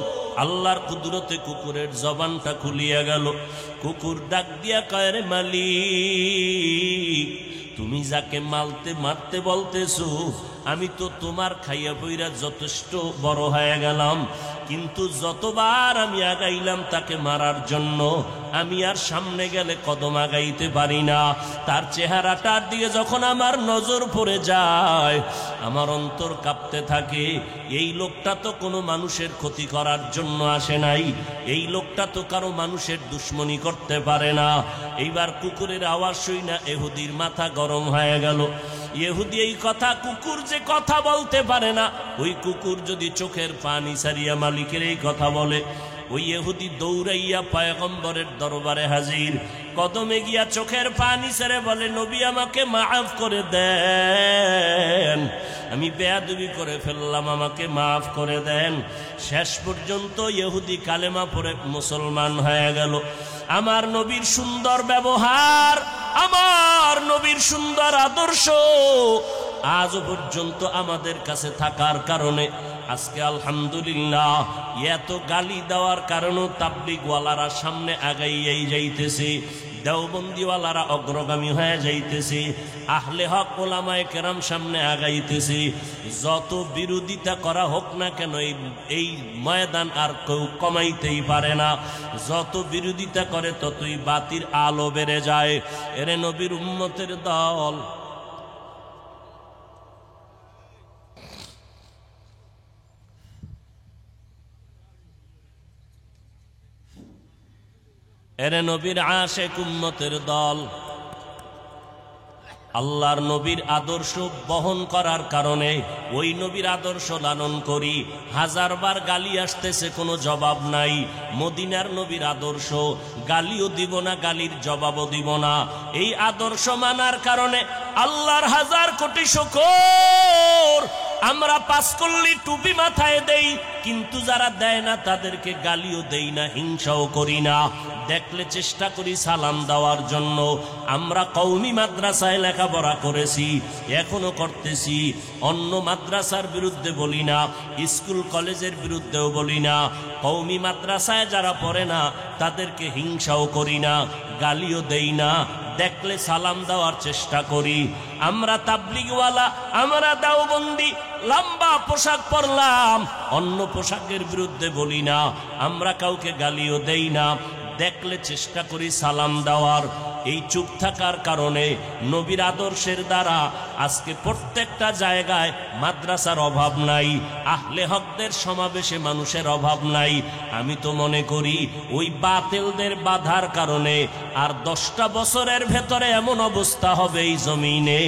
আল্লাহর কুদরতে কুকুরের জবানটা খুলিয়া গেল। কুকুর ডাক দিয়া কয়, রে মালিক, তুমি যাকে মারতে বলতেছো, আমি তো তোমার খাইয়া পইরা যথেষ্ট বড় হয়ে গেলাম, কিন্তু যতবার আমি আগাইলাম তাকে মারার জন্য, আমি আর সামনে গেলে কদম আগাইতে পারি না। তার চেহারাটার দিকে যখন আমার নজর পড়ে যায়, আমার অন্তর কাঁপতে থাকে। এই লোকটা তো কোনো মানুষের ক্ষতি করার জন্য আসে নাই, এই লোকটা তো কারো মানুষের দুশ্মনী করতে পারে না। এইবার কুকুরের আওয়াজ শুই না ইহুদির মাথা গরম হয়ে গেল। ইহুদি এই কথা, কুকুর যে কথা বলতে পারে না, ওই কুকুর যদি চোখের পানি ছাড়িয়া মালিকের এই কথা বলে, ওই ইহুদি দৌড়াইয়া পয়গম্বরের দরবারে হাজির। কদমে গিয়া চোখের পানি ছেড়ে বলে, নবী আমাকে মাফ করে দেন, আমি বেয়াদবি করে ফেললাম, আমাকে মাফ করে দেন। শেষ পর্যন্ত ইহুদি কালেমা পড়ে মুসলমান হয়ে গেল। আমার নবীর সুন্দর ব্যবহার, আমার নবীর সুন্দর আদর্শ আজ পর্যন্ত আমাদের কাছে থাকার কারণে আজকে আলহামদুলিল্লাহ, এত গালি দেওয়ার কারণেও তাবলীগওয়ালারা সামনে আগাইয়াই যাইতেছে। দেওবন্দিওয়ালারা অগ্রগামী হয়ে যাইতেছে, আহলে হক ওলামায়ে কেরাম সামনে আগাইতেছে। যত বিরোধিতা করা হোক না কেন এই ময়দান আর কেউ কমাইতেই পারে না। যত বিরোধিতা করে ততই বাতির আলো বেড়ে যায়। এরে নবীর উম্মতের দল, এরে নবীর আশিক উম্মতের দল, আল্লাহর নবীর আদর্শ বহন করার কারণে ওই নবীর আদর্শ লালন করি। হাজারবার গালি আসতেছে, কোনো জবাব নাই। মদিনার নবীর আদর্শ, গালিও দিব না, গালির জবাবও দিব না। এই আদর্শ মানার কারণে আল্লাহর হাজার কোটি শুকর। আমরা পাঁচ কল্লি টুপি মাথায় দেই, কিন্তু যারা দেয় না তাদেরকে গালিও দেই না, হিংসাও করি না। দেখলে চেষ্টা করি সালাম দেওয়ার জন্য। আমরা কওমি মাদ্রাসায় লেখাপড়া করেছি, এখনো করতেছি। অন্য মাদ্রাসার বিরুদ্ধে বলি না, স্কুল কলেজের বিরুদ্ধেও বলি না। কওমি মাদ্রাসায় যারা পড়ে না তাদেরকে হিংসাও করি না, গালিও দেই না। দেখলে সালাম দেওয়ার চেষ্টা করি। আমরা তাবলিগওয়ালা, আমরা দেওবন্দি, লম্বা পোশাক পরলাম, অন্য পোশাকের বিরুদ্ধে বলি না। আমরা কাউকে গালিও দেই না, দেখলে চেষ্টা করি সালাম দেওয়ার। এই চুপ থাকার কারণে নবীর আদর্শের দ্বারা আজকে প্রত্যেকটা জায়গায় মাদ্রাসার অভাব নাই, আহলে হকদের সমাবেশে মানুষের অভাব নাই। আমি তো মনে করি ওই বাতিলদের বাধার কারণে আর 10টা বছরের ভেতরে এমন অবস্থা হবে এই জমিনে,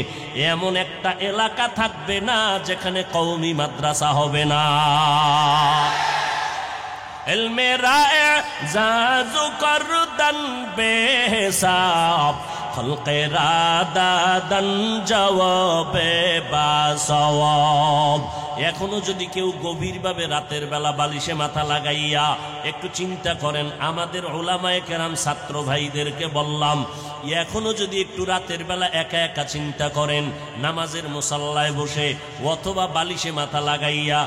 এমন একটা এলাকা থাকবে না যেখানে কওমি মাদ্রাসা হবে না। ইলমে রায়ে জাজু করদান বেহিসাব, খলকে রাদাদান জওয়াবে বাসওয়াব। এখনো যদি কেউ গভীরভাবে রাতের বেলা বালিশে মাথা লাগাইয়া একটু চিন্তা করেন, আমাদের উলামায়ে কেরাম ছাত্র ভাইদেরকে বললাম, এখনো যদি একটু রাতের বেলা একা একা চিন্তা করেন, নামাজের মুসাল্লায় বসে অথবা বালিশে মাথা লাগাইয়া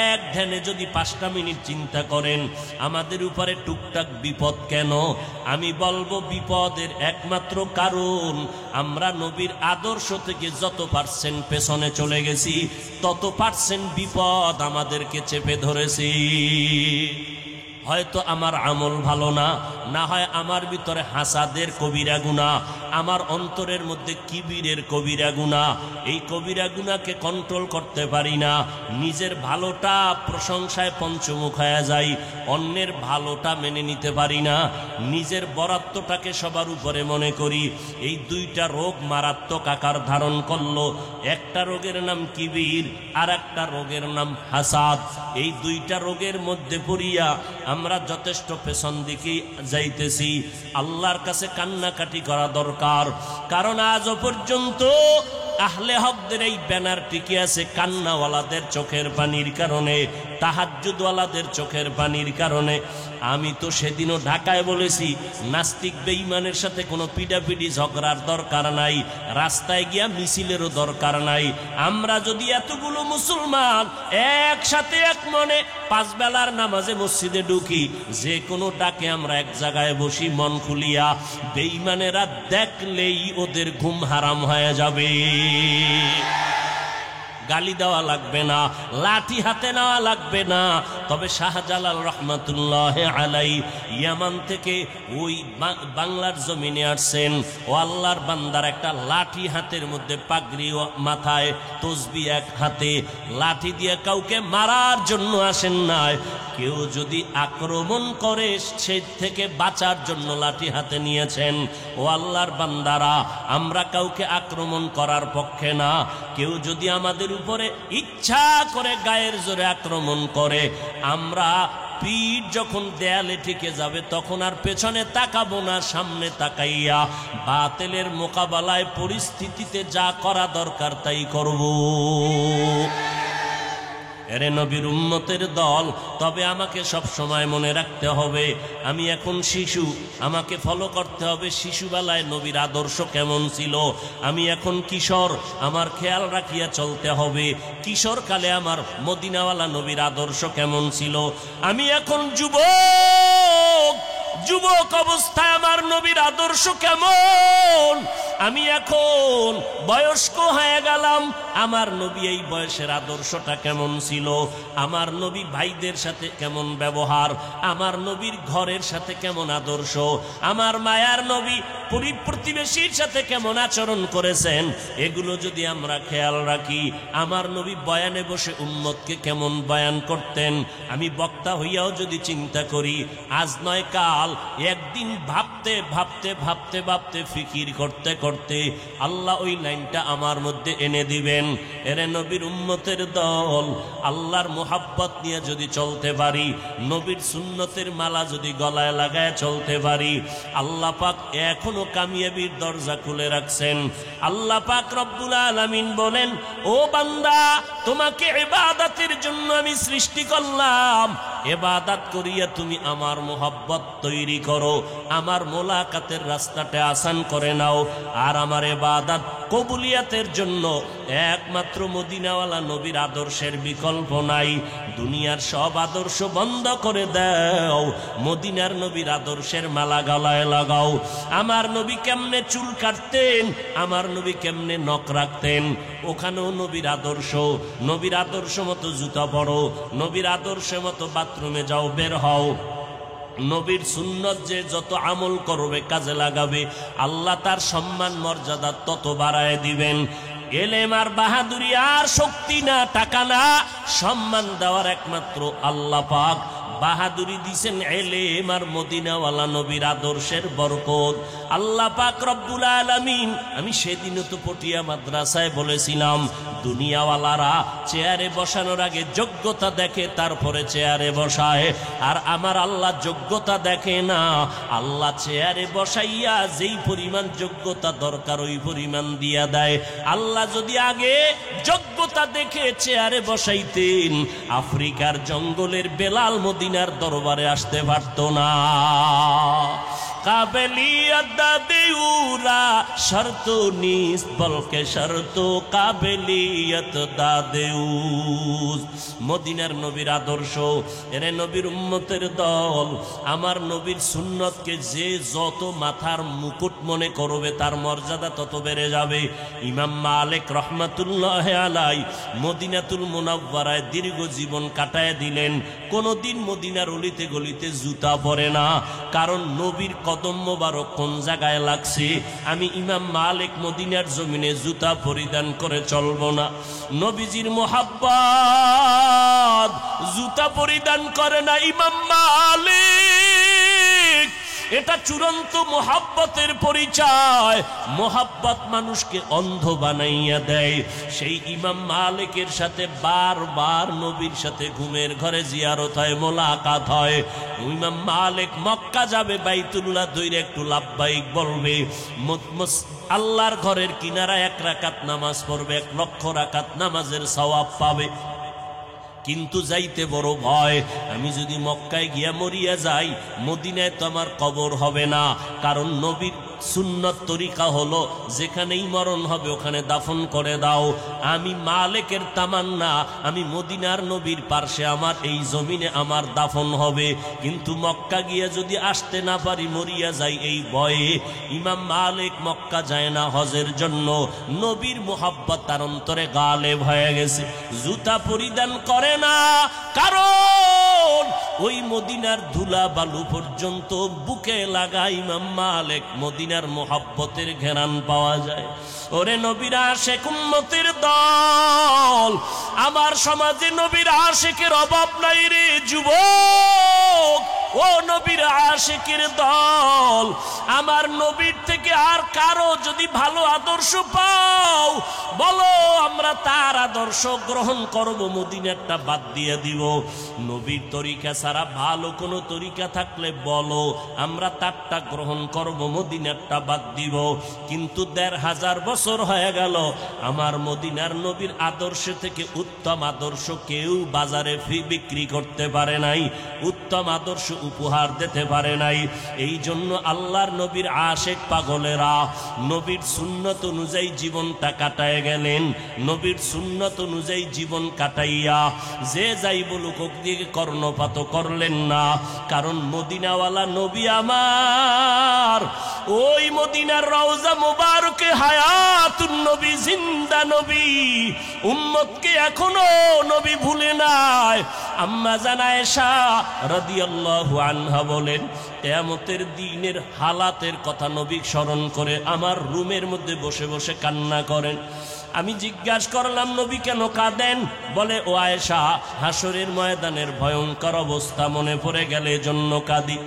এক ধ্যানে যদি 5টা মিনিট চিন্তা করেন, আমাদের উপরে টুকটাক বিপদ কেন? আমি বলবো বিপদের একমাত্র কারণ আমরা নবীর আদর্শ থেকে যত % পেছনে চলে গেছি, তত % বিপদ আমাদেরকে চেপে ধরেছি। হয়তো আমার আমল ভালো না, না হয় আমার ভিতরে হাসাদের কবিরা গুনাহ, আমার অন্তরের মধ্যে কিবিরের কবিরা গুনাহ। এই কবিরা গুনাহকে কন্ট্রোল করতে পারি না। নিজের ভালোটা প্রশংসায় পঞ্চমুখ হয়ে যাই, অন্যের ভালোটা মেনে নিতে পারি না। নিজের বরাত্মটাকে সবার উপরে মনে করি। এই 2টা রোগ মারাত্মক আকার ধারণ করলো। একটা রোগের নাম কিবির, আর একটা রোগের নাম হাসাদ। এই 2টা রোগের মধ্যে পড়িয়া আমরা যথেষ্ট পেছন দিকে যাইতেছি। আল্লাহর কাছে কান্নাকাটি করা দরকার, কারণ আজও পর্যন্ত আহলে হকদের এই ব্যানার টিকে আছে কান্নাওয়ালাদের চোখের পানির কারণে, তাহাজ্জুদওয়ালাদের চোখের পানির কারণে। আমি তো সেদিনও ঢাকায় বলেছি, নাস্তিক বেঈমানের সাথে কোনো পিটাপিটি ঝগড়ার দরকার নাই, রাস্তায় গিয়া মিছিলেরও দরকার নাই। আমরা যদি এতগুলো মুসলমান একসাথে এক মনে 5 বেলার নামাজে মসজিদে ঢুকি, যে কোনো ডাকে আমরা এক জায়গায় বসি মন খুলিয়া, বেঈমানেরা দেখলেই ওদের ঘুম হারাম হয়ে যাবে। গালি দেওয়া লাগবে না, লাঠি হাতে নেওয়া লাগবে না। তবে শাহজালাল রহমাতুল্লাহ আলাই ইয়ামান থেকে ওই বাংলার জমিনে আসছেন। ও আল্লাহর বান্দার একটা লাঠি হাতের মধ্যে, পাগড়ি মাথায়, তসবি এক হাতে, লাঠি দিয়ে কাউকে মারার জন্য আসেন নাই। কেউ যদি আক্রমণ করে সে থেকে বাঁচার জন্য লাঠি হাতে নিয়েছেন। ও আল্লাহর বান্দারা, আমরা কাউকে আক্রমণ করার পক্ষে না। কেউ যদি আমাদের উপরে ইচ্ছা করে গায়ের জোরে আক্রমণ করে, আমরা পিঠ যখন দেয়ালে ঠেকে যাবে তখন আর পেছনে তাকাবো না, সামনে তাকাইয়া বাতিলের মোকাবেলায় পরিস্থিতিতে যা করা দরকার তাই করব। এরে নবীর উম্মতের দল, তবে আমাকে সব সময় মনে রাখতে হবে আমি এখন শিশু, আমাকে ফলো করতে হবে শিশুবেলায় নবীর আদর্শ কেমন ছিল। আমি এখন কিশোর, আমার খেয়াল রাখিয়া চলতে হবে কিশোরকালে আমার মদিনাওয়ালা নবীর আদর্শ কেমন ছিল। আমি এখন যুবক, যুবক অবস্থায় আমার নবীর আদর্শ কেমন, আমি এখন বয়স্ক হয়ে গেলাম, আমার নবী এই বয়সের আদর্শটা কেমন ছিল, আমার নবী ভাইদের সাথে কেমন ব্যবহার, আমার নবীর ঘরের সাথে কেমন আদর্শ, আমার মায়ার নবী প্রতিবেশীর সাথে কেমন আচরণ করেছেন, এগুলো যদি আমরা খেয়াল রাখি, আমার নবী বয়ানে বসে উম্মতকে কেমন বয়ান করতেন, আমি বক্তা হইয়াও যদি চিন্তা করি, আজ নয় কাল, একদিন ভাবতে ভাবতে ভাবতে ভাবতে ফিকির করতে করতে আল্লাহ ওই লাইনটা আমার মধ্যে এনে দিবেন। এরে নবীর উম্মতের দল, আল্লাহর মুহাব্বত নিয়ে যদি চলতে পারি, নবীর সুন্নতের মালা যদি গলায় লাগায় চলতে পারি, আল্লাহ পাক এখনো কামিয়াবির দরজা খুলে রাখছেন। আল্লাহ পাক রব্বুল আলামিন বলেন, ও বান্দা, তোমাকে ইবাদতের জন্য আমি সৃষ্টি করলাম, ইবাদত করিয়া তুমি আমার মুহাব্বত তৈরি করো, আমার মোলাকাতের রাস্তাটা আসান করে নাও। আর আমার ইবাদত কবুলিয়াতের জন্য একমাত্র মদিনাওয়ালা নবীর আদর্শের বিকল্প নাই। দুনিয়ার সব আদর্শ বন্ধ করে দাও, মদিনার নবীর আদর্শের মালা গলায় লাগাও। আমার নবী কেমনে চুল কাটতেন, আমার নবী কেমনে নখ রাখতেন, ওখানেও নবীর আদর্শ। নবীর আদর্শ মতো জুতা পরো, নবীর আদর্শ মতো বাথরুমে যাও, বের হও। নবীর সুন্নত যে যত আমল করবে, কাজে লাগাবে, আল্লাহ তার সম্মান মর্যাদা তত বাড়ায় দিবেন। এলেম আর বাহাদুরি আর শক্তি না, টাকা না, সম্মান দেওয়ার একমাত্র আল্লাহ পাক। বাহাদুরি দিছেন এলেম আর মদিনাওয়ালা নবীর আদর্শের বরকত। আল্লাহ পাক রব্বুল আলামিন, আমি সেদিনও তো পটিয়া মাদ্রাসায় বলেছিলাম, দুনিয়াওয়ালারা চেয়ারে বসানোর আগে যোগ্যতা দেখে, তারপরে চেয়ারে বসায়। আর আমার আল্লাহ যোগ্যতা দেখে না, আল্লাহ চেয়ারে বসাইয়া যেই পরিমাণ যোগ্যতা দরকার ওই পরিমাণ দিয়া দেয়। আল্লাহ যদি আগে যোগ্যতা দেখে চেয়ারে বসাইতেন, আফ্রিকার জঙ্গলের বেলাল মদিনার দরবারে আসতে পারত না। কাবেলিয়ত দাদেউরা শর্ত নিস বলকে শর্ত কাবেলিয়ত দাদেউ। মদিনার নবীর আদর্শ, এরে নবীর উম্মতের দল, আমার নবীর সুন্নতকে যে যত মাথার মুকুট মনে করবে, তার মর্যাদা তত বেড়ে যাবে। ইমাম মালিক রহমাতুল্লাহ আলাই মদিনাতুল মুনাওয়ারায় দীর্ঘ জীবন কাটায় দিলেন, কোনদিন মদিনার অলিতে গলিতে জুতা পরে না, কারণ নবীর কদম মোবারক কোন জায়গায় লাগছে। আমি ইমাম মালিক মদিনার জমিনে জুতা পরিধান করে চলবো না। নবীজির মুহাব্বত জুতা পরিধান করে না ইমাম মালিক, এটা চূড়ান্ত মুহাব্বতের পরিচয়। মুহাব্বত মানুষকে অন্ধ বানাইয়া দেয়। সেই ইমাম মালিকের সাথে বারবার নবীর সাথে ঘুমের ঘরে জিয়ারত হয়, মোলাকাত হয়। ইমাম মালিক মক্কা যাবে, বাইতুল্লাহ ধরে একটু লাব্বাইক বলবে, আল্লাহর ঘরের কিনারায় 1 রাকাত নামাজ পড়বে, 1 লক্ষ রাকাত নামাজের সওয়াব পাবে। কিন্তু যাইতে বড় ভয়, আমি যদি মক্কায় গিয়া মরিয়া যাই, মদিনায় তো আমার কবর হবে না, কারণ নবীর সুন্নত তরিকা হলো যেখানেই মরণ হবে ওখানে দাফন করে দাও। আমি মালিকের তামান্না, আমি মদিনার নবীর পার্শ্বে, আমার এই জমিনে আমার দাফন হবে। কিন্তু মক্কা গিয়া যদি আসতে না পারি, মরিয়া যাই এই ভয়ে, ইমাম মালিক মক্কা যায় না হজের জন্য। নবীর মুহাব্বত তার অন্তরে গালেব হয়ে গেছে, জুতা পরিধান করে না, কারণ ওই মদিনার ধুলা বালু পর্যন্ত বুকে লাগা ইমাম মালিক মদিনার মুহাব্বতের ঘেরান পাওয়া যায়। ওরে নবীর আশিক উম্মতের দল, আমার সমাজে নবীর আশিকের অভাব নাই রে যুবক। ও নবীর আশিকের দল, আমার নবীর থেকে আর কারো যদি ভালো আদর্শ পাও, বলো আমরা তার আদর্শ গ্রহণ করব, মদিনারটা বাদ দিয়ে দিব। নবীর তরিকা ছাড়া ভালো কোনো তরিকা থাকলে বলো, আমরা তারটা গ্রহণ করব, মদিনারটা বাদ দিব। কিন্তু 1500 বছর হয়ে গেল, আমার মদিনার নবীর আদর্শ থেকে উত্তম আদর্শ কেউ বাজারে বিক্রি করতে পারে নাই, উত্তম আদর্শ উপহার দিতে পারে নাই। এই জন্য আল্লাহর নবীর আশিক পাগলেরা নবীর সুন্নত অনুযায়ী জীবনটা কাটায় হয়ে গেলেন নবীর সুন্নত অনুযায়ী জীবন কাটাইয়া। যে যাই বলুক ওক দিকে কর্ণপাত করলেন না, কারণ মদিনাওয়ালা নবী আমার, ওই মদিনার রওজা মুবারকে হায়াতুন নবী, জিন্দা নবী, উম্মতকে এখনো নবী ভুলে নাই। আম্মা জান আয়েশা রাদিয়াল্লাহু আনহা বলেন, কিয়ামতের দিনের হালাতের কথা নবী স্মরণ করে আমার রুমের মধ্যে বসে বসে কান্না করেন। আমি জিজ্ঞাসা করলাম, নবী কেন কাঁদেন? বলে, ও আয়েশা, হাসরের ময়দানের ভয়ঙ্কর অবস্থা মনে পড়ে গেলে এজন্য কাঁদি।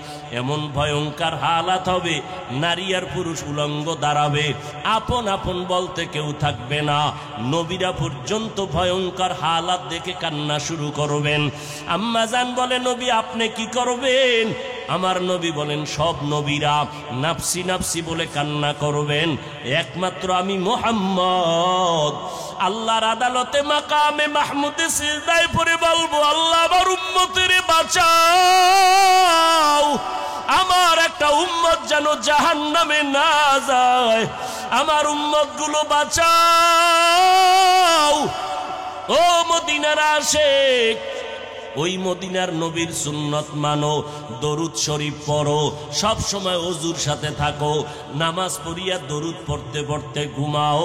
এমন ভয়ঙ্কর হালাত হবে, নারী আর পুরুষ উলঙ্গ দাঁড়াবে, আপন আপন বলতে কেউ থাকবে না। নবীরা পর্যন্ত ভয়ঙ্কর হালাত দেখে কান্না শুরু করবেন। আম্মা জান বলে, নবী আপনি কি করবেন? আমার নবী বলেন, সব নবীরা নাফসি নাফসি বলে কান্না করবেন, একমাত্র আমি মুহাম্মদ আল্লাহর আদালতে মাকামে মাহমুদে সিজদায় পড়ে বলবো, আল্লাহ আমার উম্মতের বাঁচাও, আমার একটা উম্মত যেন জাহান্নামে না যায়, আমার উম্মত গুলো বাঁচাও। ও মদিনার আশিক, ওই মদিনার নবীর সুন্নত মানো, দরুদ শরীফ পড়ো, সব সময় ওযুর সাথে থাকো, নামাজ পড়িয়া দরুদ পড়তে পড়তে ঘুমাও।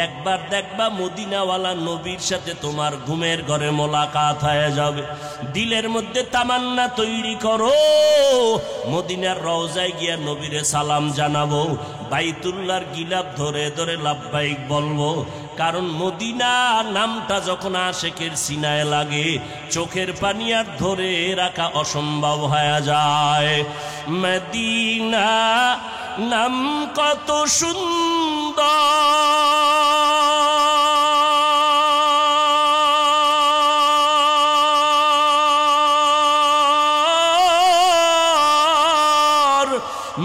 একবার দেখবা মদিনাওয়ালা নবীর সাথে তোমার ঘুমের ঘরে মোলাকাত হয়ে যাবে। দিলের মধ্যে তামান্না তৈরি করো, মদিনার রওজায় গিয়া নবীরে সালাম জানাবো, বাইতুল্লাহর গিলাফ ধরে ধরে লাব্বাইক বলবো। কারণ মদিনা নামটা যখন আশিকের সিনায় লাগে, চোখের পানি আর ধরে রাখা অসম্ভব হয়ে যায়। মদিনা নাম কত সুন্দর,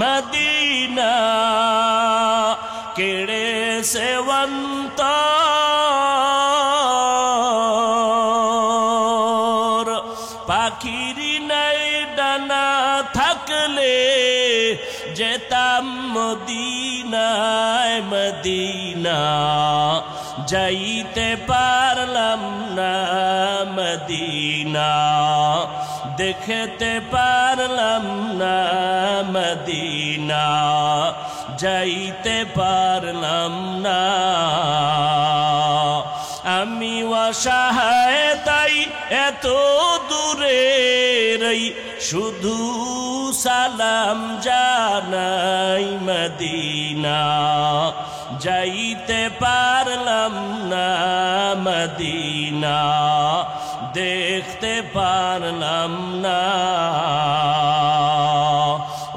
মদিনা কেড়ে সেবন্তর, পাখির নাই ডানা থাকলে যেতাম মদিনায়, মদিনা যাইতে পারলাম না, মদিনা দেখতে পারলাম না, মদিনা যাইতে পারলাম না। আমি অসহায় তাই এত দূরে রই, শুধু সালাম জানাই, মদিনা যাইতে পারলাম না, মদিনা দেখতে পারলাম না।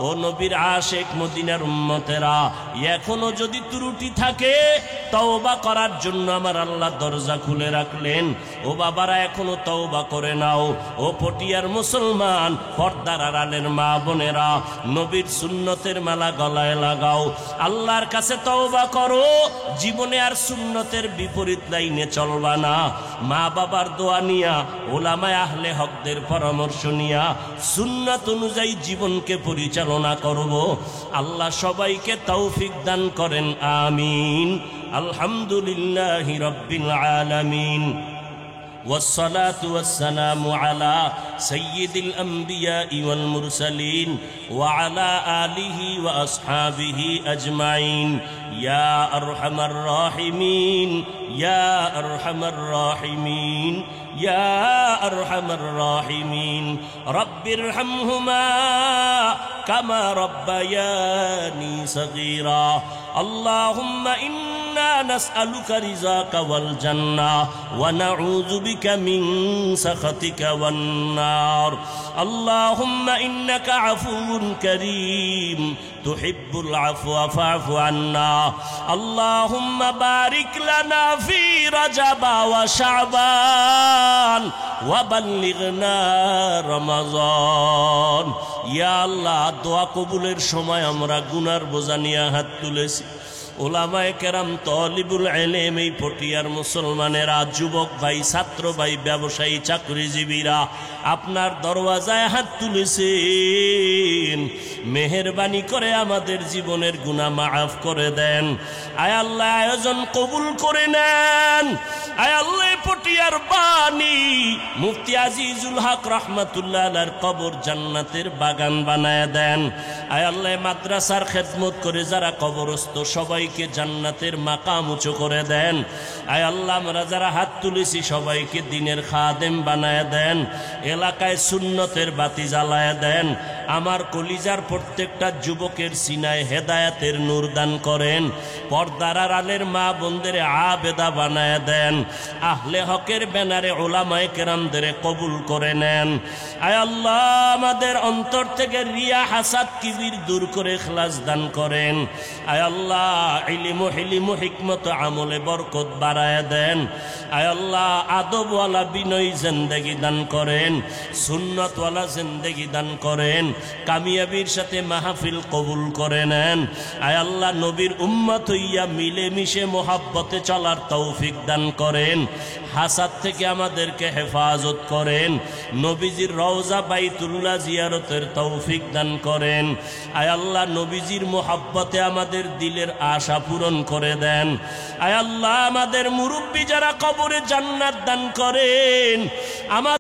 ও নবীর আশিক মদিনার উম্মতেরা, এখনো যদি ত্রুটি থাকে তওবা করার জন্য আমার আল্লাহ দরজা খুলে রাখলেন। ও বাবারা, এখনো তওবা করে নাও। ও পটিয়ার মুসলমান, পর্দার আড়ালের মা বোনেরা, নবীর সুন্নতের মালা গলায় লাগাও, আল্লাহর কাছে তওবা করো। জীবনে আর সুন্নতের বিপরীত লাইনে চলবা না। মা বাবার দোয়া নিয়া, ওলামায়ে আহলে হকদের পরামর্শ নিয়া সুন্নাত অনুযায়ী জীবনকে পরিচালনা করব। আল্লাহ সবাইকে তৌফিক দান করেন, আমিন। আলহামদুলিল্লাহি রাব্বিল আলামিন। والصلاة والسلام على سيد الأنبياء والمرسلين وعلى آله وأصحابه أجمعين يا أرحم الراحمين يا أرحم الراحمين يا أرحم الراحمين رب ارحمهما كما ربياني صغيرا اللهم إنا نسألك رضاك والجنة ونعوذ بك من سخطك والنار اللهم إنك عفو كريم تحب العفو فاعف عنا اللهم بارك لنا في رجب وشعبان وبلغنا رمضان يا الله দোয়া কবুলের সময় আমরা গুনার বোঝা নিয়ে হাত তুলেছি ওলামায়ে কেরাম, তলিবুল ইলম, এই পটিয়ার মুসলমানেরা, যুবক ভাই, ছাত্র ভাই, ব্যবসায়ী, চাকরিজীবীরা আপনার দরওয়াজায় হাত তুলেছেন। মেহেরবানি করে আমাদের জীবনের গুনাহ মাফ করে দেন। আয় আল্লাহ, আয়োজন কবুল করে নেন। আয় আল্লাহ, পটিয়ার বাণী মুফতি আজিজুল হক রহমাতুল্লাহ আলাইহির কবর জান্নাতের বাগান বানায় দেন। আয় আল্লাহ, মাদ্রাসার খেদমত করে যারা কবরস্থ সবাইকে জান্নাতের মাকাম উঁচু করে দেন। আয় আল্লাহ, আমরা যারা হাত তুলেছি সবাইকে দ্বীনের খাদেম বানায় দেন। এলাকায় সুন্নতের বাতি জ্বালায় দেন। আমার কলিজার প্রত্যেকটা যুবকের সিনায় হেদায়েতের নূর দান করেন। পর্দার আড়ালের মা বোনদের আবেদা বানায় দেন। আহলে হকের ব্যানারে উলামায়ে কেরামদের কবুল করে নেন। আয় আল্লাহ, আমাদের অন্তর থেকে রিয়া, হাসাদ, কিবির দূর করে ইখলাস দান করেন। আয় আল্লাহ, ইলম, হিলিম, হিকমত, আমলে বরকত বাড়ায় দেন। আয় আল্লাহ, আদবওয়ালা, বিনয়ী জিন্দেগি দান করেন। সুন্নতওয়ালা জিন্দেগি দান করেন। কামিয়াবির সাথে মাহফিল কবুল করে নেন। আয় আল্লাহ, নবীর উম্মত হইয়া মিলেমিশে মোহাব্বতে চলার তৌফিক দান করেন। হাসাদ থেকে আমাদেরকে হেফাজত করেন। নবীজির রওজা বাইতুল্লাহ জিয়ারতের তৌফিক দান করেন। আয় আল্লাহ, নবীজির মোহাব্বতে আমাদের দিলের আশা পূরণ করে দেন। আয় আল্লাহ, আমাদের মুরব্বী যারা কবরে জান্নাত দান করেন।